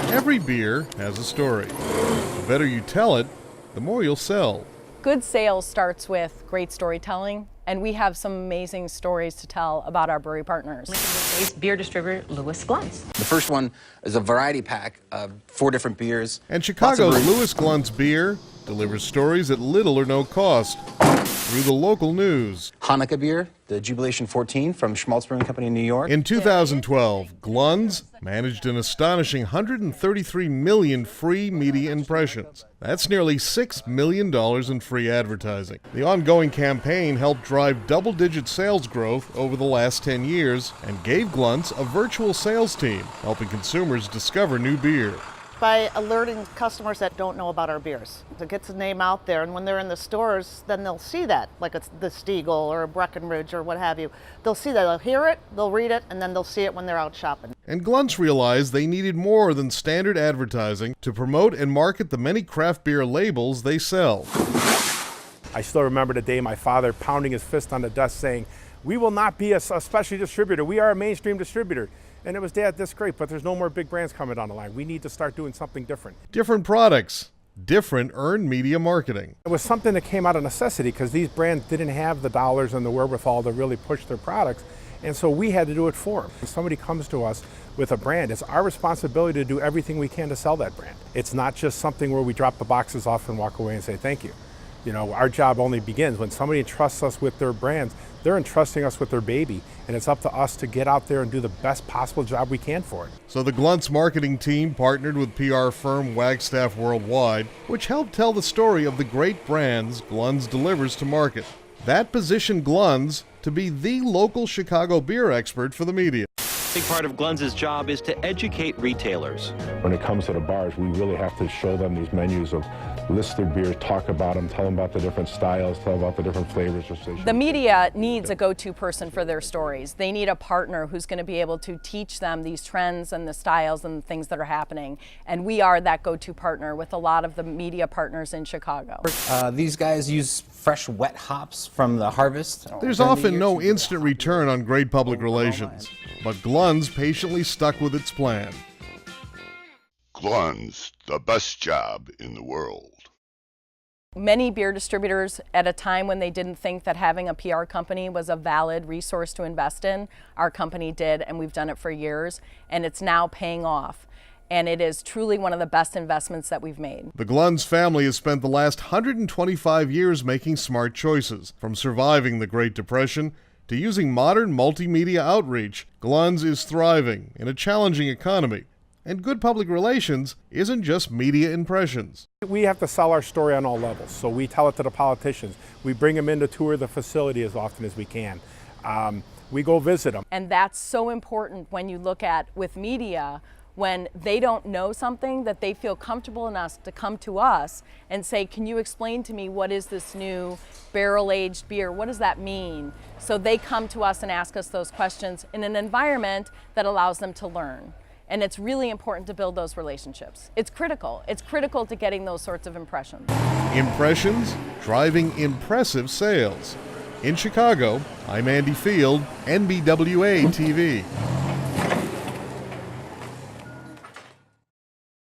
Every beer has a story. The better you tell it, the more you'll sell. Good sales starts with great storytelling, and we have some amazing stories to tell about our brewery partners. Lincoln-based beer distributor Louis Glunz. The first one is a variety pack of 4 different beers. And Chicago's Louis Glunz beer delivers stories at little or no cost through the local news. Hanukkah beer, the Jubilation 14 from Schmaltz Brewing Company in New York. In 2012, Glunz managed an astonishing 133 million free media impressions. That's nearly $6 million in free advertising. The ongoing campaign helped drive double-digit sales growth over the last 10 years and gave Glunz a virtual sales team, helping consumers discover new beer. By alerting customers that don't know about our beers. It gets the name out there, and when they're in the stores, then they'll see that, like it's the Stiegel or a Breckenridge or what have you. They'll see that, they'll hear it, they'll read it, and then they'll see it when they're out shopping. And Glunz realized they needed more than standard advertising to promote and market the many craft beer labels they sell. I still remember the day my father pounding his fist on the desk saying, "We will not be a specialty distributor, we are a mainstream distributor." And it was, "Dad, that's great, but there's no more big brands coming down the line. We need to start doing something different." Different products, different earned media marketing. It was something that came out of necessity because these brands didn't have the dollars and the wherewithal to really push their products. And so we had to do it for them. When somebody comes to us with a brand, it's our responsibility to do everything we can to sell that brand. It's not just something where we drop the boxes off and walk away and say thank you. You know, our job only begins when somebody entrusts us with their brands. They're entrusting us with their baby, and it's up to us to get out there and do the best possible job we can for it. So the Glunz marketing team partnered with PR firm Wagstaff Worldwide, which helped tell the story of the great brands Glunz delivers to market. That positioned Glunz to be the local Chicago beer expert for the media. A big part of Glunz's job is to educate retailers. When it comes to the bars, we really have to show them these menus of list their beers, talk about them, tell them about the different styles, tell them about the different flavors. The media needs a go-to person for their stories. They need a partner who's going to be able to teach them these trends and the styles and the things that are happening. And we are that go-to partner with a lot of the media partners in Chicago. These guys use fresh wet hops from the harvest. There's often no instant return on great public relations, but Glunz patiently stuck with its plan. Glunz, the best job in the world. Many beer distributors, at a time when they didn't think that having a PR company was a valid resource to invest in, our company did, and we've done it for years, and it's now paying off. And it is truly one of the best investments that we've made. The Glunz family has spent the last 125 years making smart choices. From surviving the Great Depression to using modern multimedia outreach, Glunz is thriving in a challenging economy. And good public relations isn't just media impressions. We have to sell our story on all levels. So we tell it to the politicians. We bring them in to tour the facility as often as we can. We go visit them. And that's so important when you look at with media, when they don't know something, that they feel comfortable enough to come to us and say, "Can you explain to me what is this new barrel-aged beer? What does that mean?" So they come to us and ask us those questions in an environment that allows them to learn. And it's really important to build those relationships. It's critical. It's critical to getting those sorts of impressions. Impressions driving impressive sales. In Chicago, I'm Andy Field, NBWA TV.